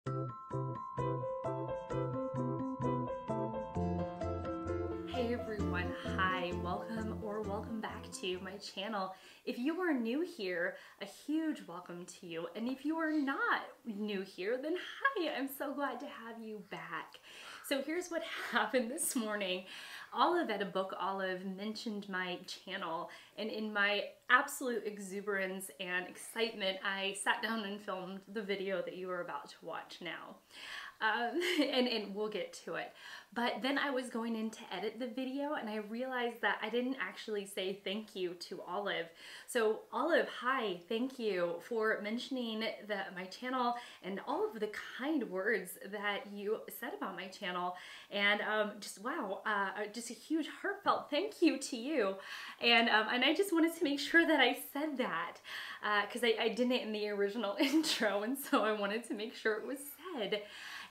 Hey everyone, hi, welcome back to my channel. If you are new here, a huge welcome to you. And if you are not new here, then hi, I'm so glad to have you back. So here's what happened this morning. Olive at a Book Olive mentioned my channel, and in my absolute exuberance and excitement, I sat down and filmed the video that you are about to watch now. And we'll get to it. But then I was going in to edit the video and I realized that I didn't actually say thank you to Olive. So Olive, hi, thank you for mentioning my channel and all of the kind words that you said about my channel. And just wow, just a huge heartfelt thank you to you. And I just wanted to make sure that I said that because I didn't in the original intro, and so I wanted to make sure it was said.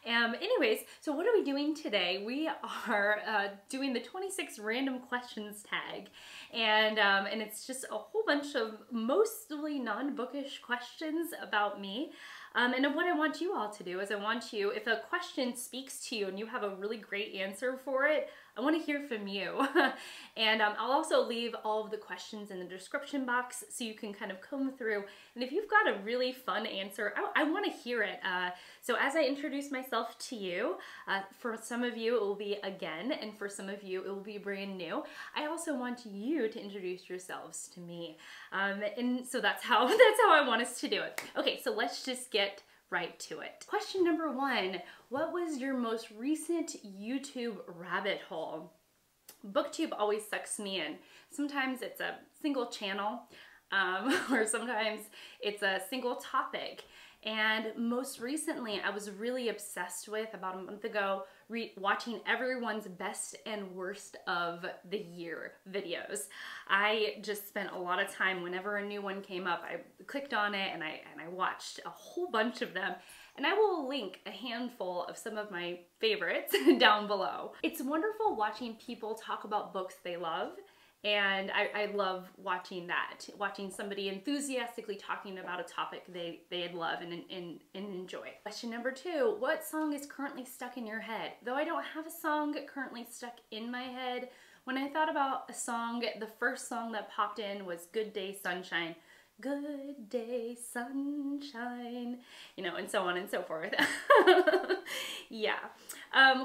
Anyways, so what are we doing today? We are doing the 26 random questions tag, and it's just a whole bunch of mostly non-bookish questions about me. And what I want you all to do is I want you, if a question speaks to you and you have a really great answer for it, I want to hear from you. And I'll also leave all of the questions in the description box so you can kind of comb through. And if you've got a really fun answer, I want to hear it. So as I introduce myself to you, for some of you it will be again, and for some of you it will be brand new. I also want you to introduce yourselves to me. And so that's how I want us to do it. Okay, so let's just get right to it. Question number one, what was your most recent YouTube rabbit hole? BookTube always sucks me in. Sometimes it's a single channel, or sometimes it's a single topic. And most recently, I was really obsessed with, about a month ago, watching everyone's best and worst of the year videos. I just spent a lot of time whenever a new one came up. I clicked on it and I watched a whole bunch of them. And I will link a handful of some of my favorites down below. It's wonderful watching people talk about books they love. And I love watching that, watching somebody enthusiastically talking about a topic they love and enjoy. Question number two, what song is currently stuck in your head? Though I don't have a song currently stuck in my head, when I thought about a song, the first song that popped in was Good Day Sunshine. Good day, sunshine, you know, and so on and so forth. Yeah.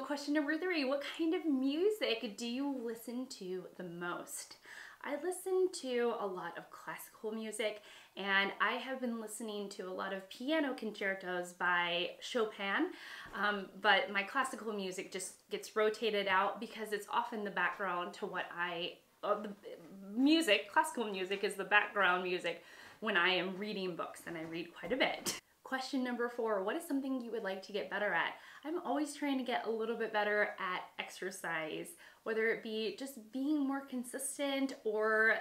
Question number three, what kind of music do you listen to the most? I listen to a lot of classical music, and I have been listening to a lot of piano concertos by Chopin, but my classical music just gets rotated out because it's often the background to what classical music is the background music when I am reading books, and I read quite a bit. Question number four, what is something you would like to get better at? I'm always trying to get a little bit better at exercise, whether it be just being more consistent or,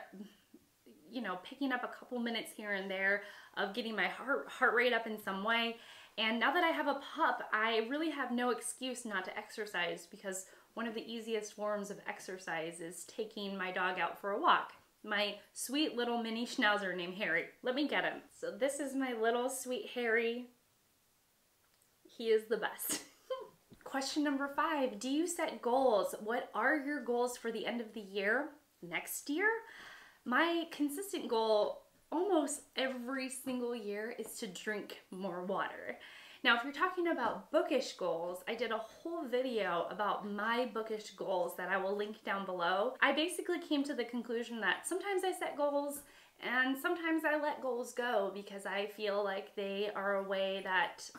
you know, picking up a couple minutes here and there of getting my heart rate up in some way. And now that I have a pup, I really have no excuse not to exercise, because one of the easiest forms of exercise is taking my dog out for a walk. My sweet little mini schnauzer named Harry. Let me get him. So this is my little sweet Harry. He is the best. Question number five, do you set goals? What are your goals for the end of the year? Next year? My consistent goal almost every single year is to drink more water. Now, if you're talking about bookish goals, I did a whole video about my bookish goals that I will link down below. I basically came to the conclusion that sometimes I set goals and sometimes I let goals go because I feel like they are a way that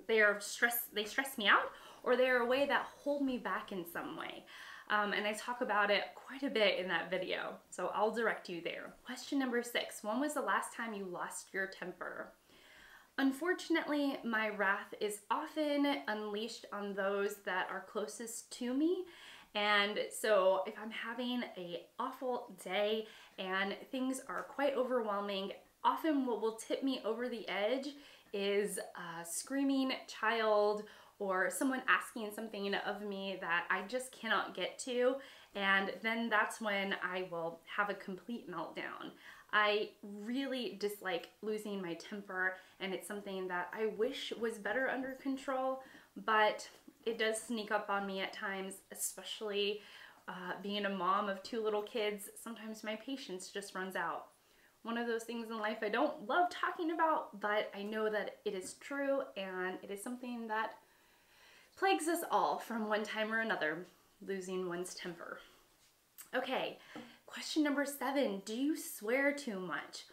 they stress me out, or they're a way that hold me back in some way. And I talk about it quite a bit in that video, so I'll direct you there. Question number six, when was the last time you lost your temper? Unfortunately, my wrath is often unleashed on those that are closest to me. And so if I'm having an awful day and things are quite overwhelming, often what will tip me over the edge is a screaming child or someone asking something of me that I just cannot get to, and then that's when I will have a complete meltdown. I really dislike losing my temper, and it's something that I wish was better under control, but it does sneak up on me at times, especially being a mom of 2 little kids. Sometimes my patience just runs out. One of those things in life I don't love talking about, but I know that it is true, and it is something that plagues us all from one time or another, losing one's temper. Okay, question number 7, do you swear too much?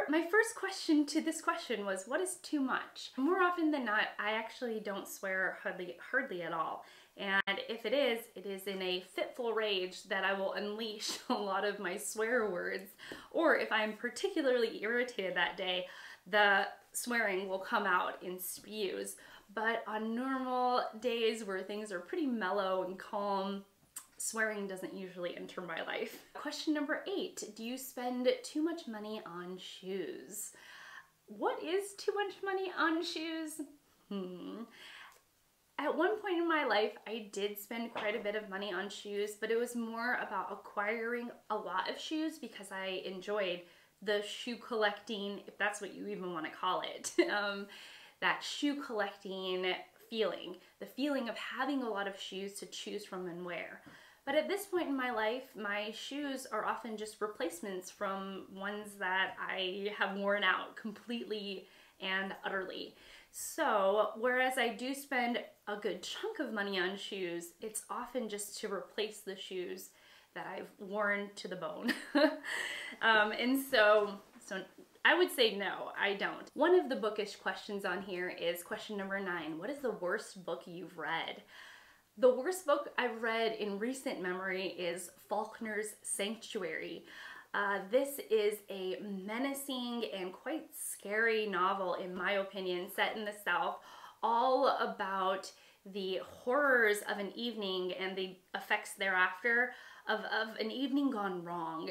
My first question to this question was, what is too much? More often than not, I actually don't swear hardly at all. And if it is in a fitful rage that I will unleash a lot of my swear words. Or if I'm particularly irritated that day, the swearing will come out in spews. But on normal days where things are pretty mellow and calm, swearing doesn't usually enter my life. Question number 8, do you spend too much money on shoes? What is too much money on shoes? At one point in my life, I did spend quite a bit of money on shoes, but it was more about acquiring a lot of shoes because I enjoyed the shoe collecting, if that's what you even want to call it. That shoe collecting feeling, the feeling of having a lot of shoes to choose from and wear. But at this point in my life, my shoes are often just replacements from ones that I have worn out completely and utterly. So, whereas I do spend a good chunk of money on shoes, it's often just to replace the shoes that I've worn to the bone. And so I would say no, I don't. One of the bookish questions on here is question number 9. What is the worst book you've read? The worst book I've read in recent memory is Faulkner's Sanctuary. This is a menacing and quite scary novel, in my opinion, set in the South, all about the horrors of an evening and the effects thereafter of an evening gone wrong.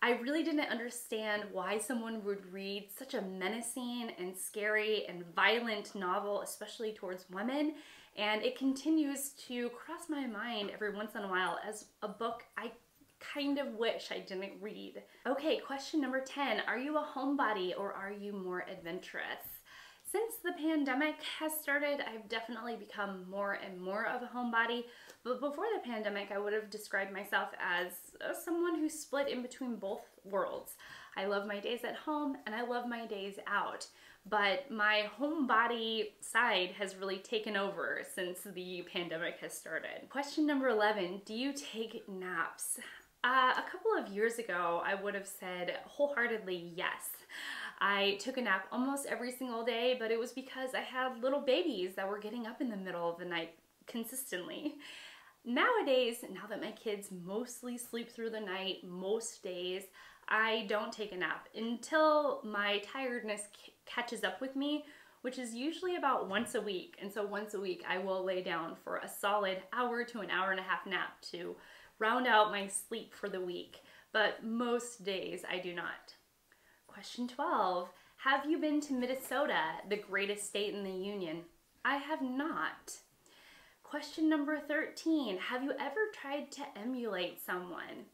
I really didn't understand why someone would read such a menacing and scary and violent novel, especially towards women, and it continues to cross my mind every once in a while as a book I kind of wish I didn't read. Okay, question number 10. Are you a homebody or are you more adventurous? Since the pandemic has started, I've definitely become more and more of a homebody, but before the pandemic, I would have described myself as someone who split in between both worlds. I love my days at home and I love my days out, but my homebody side has really taken over since the pandemic has started. Question number 11, do you take naps? A couple of years ago, I would have said wholeheartedly yes. I took a nap almost every single day, but it was because I had little babies that were getting up in the middle of the night consistently. Nowadays, now that my kids mostly sleep through the night most days, I don't take a nap until my tiredness catches up with me, which is usually about once a week. And so once a week, I will lay down for a solid hour to an hour and a half nap to round out my sleep for the week. But most days, I do not. Question 12, have you been to Minnesota, the greatest state in the Union? I have not. Question number 13, have you ever tried to emulate someone?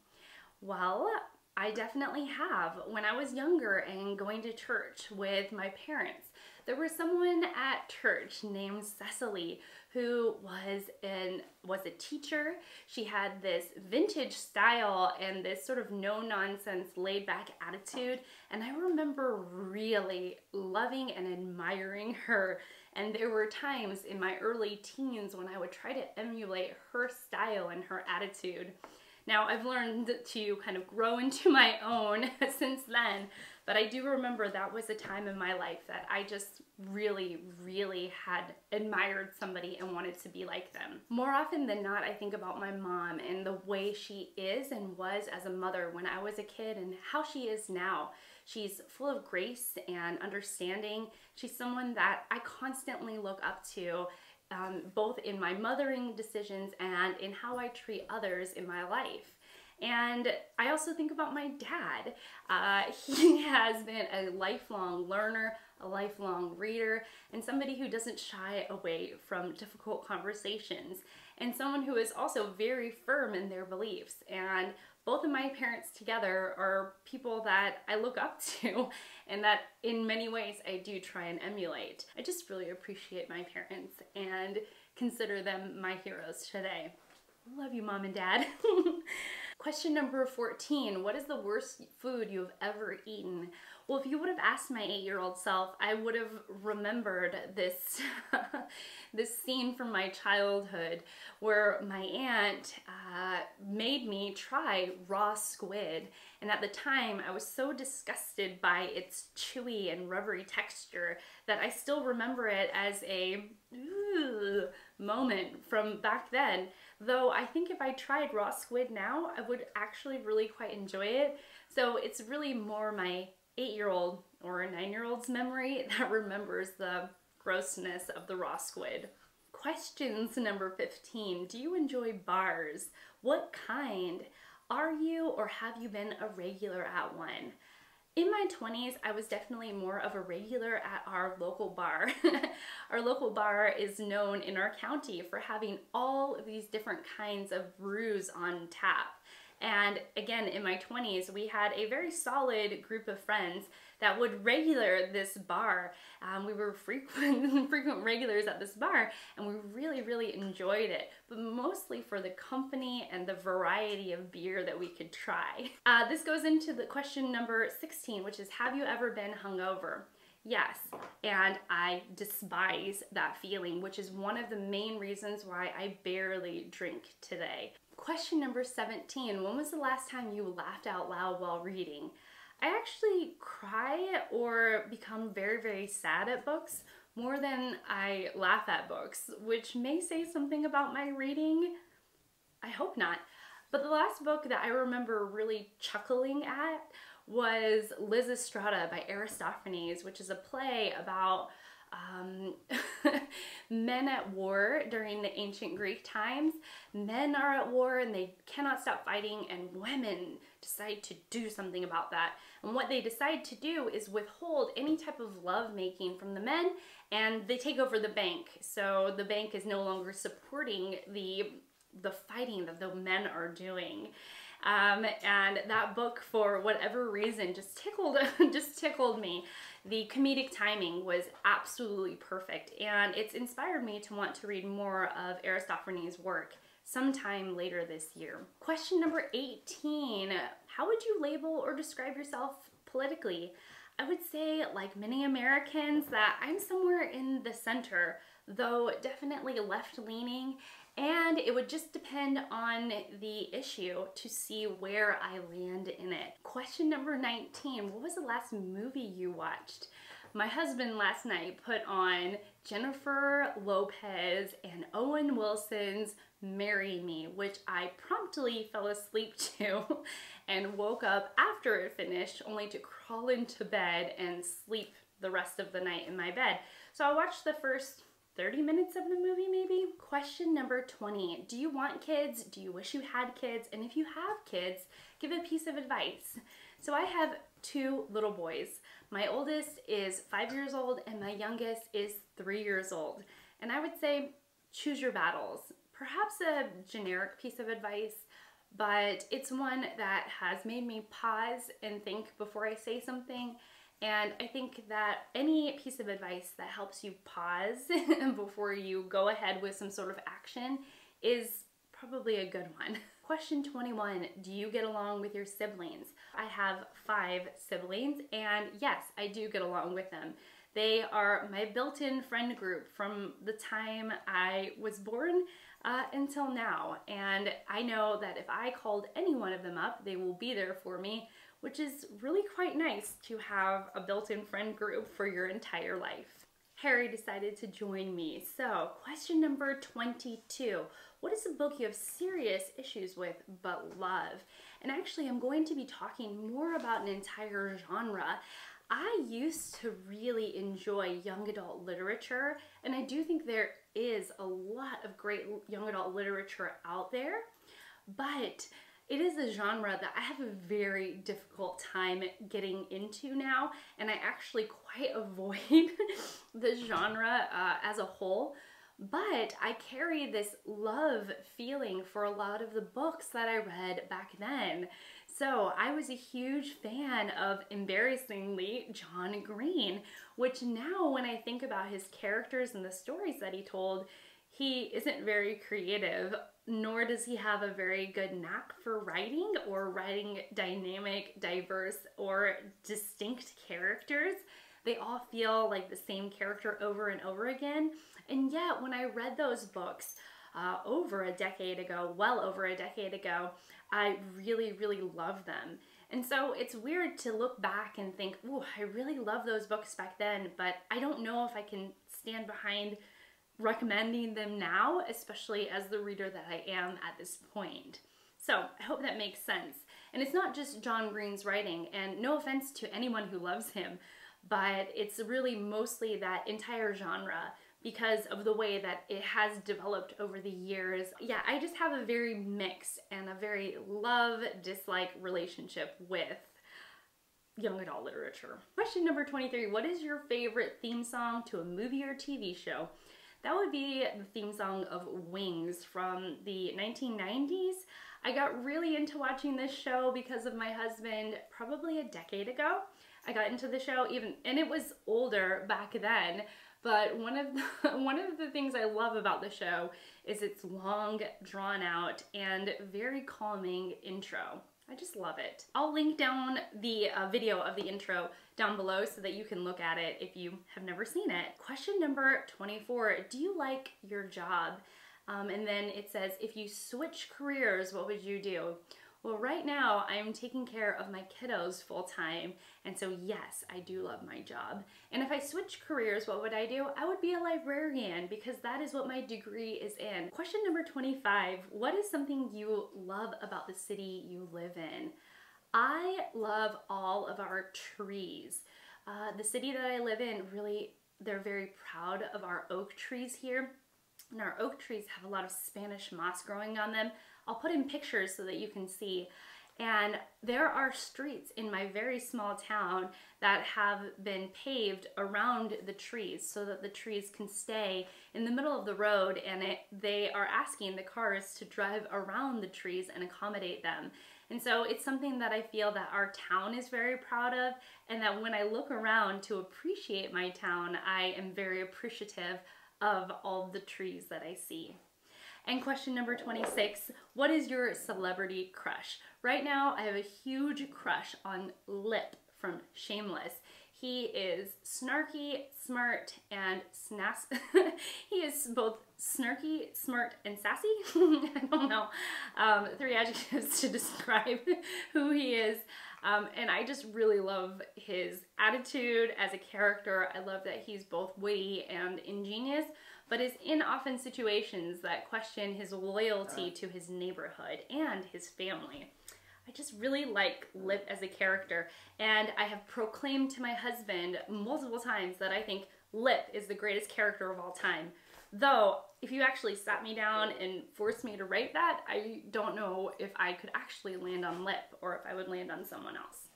Well, I definitely have. When I was younger and going to church with my parents, there was someone at church named Cecily who was a teacher. She had this vintage style and this sort of no-nonsense, laid-back attitude, and I remember really loving and admiring her. And there were times in my early teens when I would try to emulate her style and her attitude. Now, I've learned to kind of grow into my own since then, but I do remember that was a time in my life that I just really, really had admired somebody and wanted to be like them. More often than not, I think about my mom and the way she is and was as a mother when I was a kid and how she is now. She's full of grace and understanding. She's someone that I constantly look up to, both in my mothering decisions and in how I treat others in my life. And I also think about my dad. He has been a lifelong learner, a lifelong reader, and somebody who doesn't shy away from difficult conversations, and someone who is also very firm in their beliefs. And both of my parents together are people that I look up to and that in many ways I do try and emulate. I just really appreciate my parents and consider them my heroes today. Love you, Mom and Dad. Question number 14, what is the worst food you have ever eaten? Well, if you would have asked my 8-year-old self, I would have remembered this, this scene from my childhood where my aunt made me try raw squid. And at the time, I was so disgusted by its chewy and rubbery texture that I still remember it as a moment from back then. Though I think if I tried raw squid now, I would actually really quite enjoy it. So it's really more my 8-year-old or 9-year-old's memory that remembers the grossness of the raw squid. Questions number 15. Do you enjoy bars? What kind? Are you or have you been a regular at one? In my 20s, I was definitely more of a regular at our local bar. Our local bar is known in our county for having all of these different kinds of brews on tap. And again, in my 20s, we had a very solid group of friends that would regular this bar. We were frequent regulars at this bar, and we really enjoyed it, but mostly for the company and the variety of beer that we could try. This goes into the question number 16, which is, have you ever been hungover? Yes, and I despise that feeling, which is one of the main reasons why I barely drink today. Question number 17, when was the last time you laughed out loud while reading? I actually cry or become very sad at books more than I laugh at books, which may say something about my reading. I hope not. But the last book that I remember really chuckling at was Lysistrata by Aristophanes, which is a play about men at war during the ancient Greek times. Men are at war and they cannot stop fighting, and women decide to do something about that. And what they decide to do is withhold any type of love making from the men, and they take over the bank. So the bank is no longer supporting the fighting that the men are doing. And that book, for whatever reason, just tickled me. The comedic timing was absolutely perfect, and it's inspired me to want to read more of Aristophanes' work sometime later this year. Question number 18, how would you label or describe yourself politically? I would say, like many Americans, that I'm somewhere in the center, though definitely left-leaning, and it would just depend on the issue to see where I land in it. Question number 19, what was the last movie you watched? My husband last night put on Jennifer Lopez and Owen Wilson's Marry Me, which I promptly fell asleep to and woke up after it finished only to crawl into bed and sleep the rest of the night in my bed. So I watched the first 30 minutes of the movie maybe. Question number 20, do you want kids? Do you wish you had kids? And if you have kids, give a piece of advice. So I have 2 little boys. My oldest is 5 years old and my youngest is 3 years old. And I would say choose your battles. Perhaps a generic piece of advice, but it's one that has made me pause and think before I say something. And I think that any piece of advice that helps you pause before you go ahead with some sort of action is probably a good one. Question 21, do you get along with your siblings? I have 5 siblings, and yes, I do get along with them. They are my built-in friend group from the time I was born until now. And I know that if I called any one of them up, they will be there for me, which is really quite nice to have a built-in friend group for your entire life. Harry decided to join me. So, question number 22. What is a book you have serious issues with but love? And actually, I'm going to be talking more about an entire genre. I used to really enjoy young adult literature, and I do think there is a lot of great young adult literature out there, but It is a genre that I have a very difficult time getting into now, and I actually quite avoid the genre as a whole. But I carry this love feeling for a lot of the books that I read back then. So I was a huge fan of, embarrassingly, John Green, which now when I think about his characters and the stories that he told, he isn't very creative, nor does he have a very good knack for writing or writing dynamic, diverse, or distinct characters. They all feel like the same character over and over again. And yet, when I read those books over a decade ago, well over a decade ago, I really, really love them. And so it's weird to look back and think, ooh, I really love those books back then, but I don't know if I can stand behind recommending them now, especially as the reader that I am at this point. So I hope that makes sense. And it's not just John Green's writing, and no offense to anyone who loves him, but it's really mostly that entire genre because of the way that it has developed over the years. Yeah, I just have a very mixed and a very love-dislike relationship with young adult literature. Question number 23, what is your favorite theme song to a movie or TV show? That would be the theme song of Wings from the 1990s. I got really into watching this show because of my husband probably a decade ago. I got into the show and it was older back then, but one of the things I love about the show is its long, drawn out, and very calming intro. I just love it. I'll link down the video of the intro down below so that you can look at it if you have never seen it. Question number 24, do you like your job? And then it says, if you switch careers, what would you do? Well, right now I'm taking care of my kiddos full time, and so yes, I do love my job. And if I switch careers, what would I do? I would be a librarian because that is what my degree is in. Question number 25, what is something you love about the city you live in? I love all of our trees. The city that I live in, really, they're very proud of our oak trees here. And our oak trees have a lot of Spanish moss growing on them. I'll put in pictures so that you can see. And there are streets in my very small town that have been paved around the trees so that the trees can stay in the middle of the road, and they are asking the cars to drive around the trees and accommodate them. And so it's something that I feel that our town is very proud of, and that when I look around to appreciate my town, I am very appreciative of all the trees that I see. And question number 26, what is your celebrity crush? Right now, I have a huge crush on Lip from Shameless. He is snarky, smart, and he is both snarky, smart, and sassy. I don't know, 3 adjectives to describe who he is. And I just really love his attitude as a character. I love that he's both witty and ingenious, but is in often situations that question his loyalty to his neighborhood and his family. I just really like Lip as a character, and I have proclaimed to my husband multiple times that I think Lip is the greatest character of all time. Though, if you actually sat me down and forced me to rate that, I don't know if I could actually land on Lip or if I would land on someone else.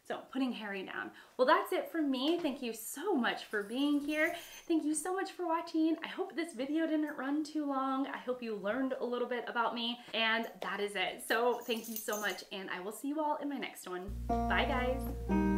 So, putting Harry down. Well, that's it from me. Thank you so much for being here. Thank you so much for watching. I hope this video didn't run too long. I hope you learned a little bit about me, and that is it. So, thank you so much, and I will see you all in my next one. Bye, guys.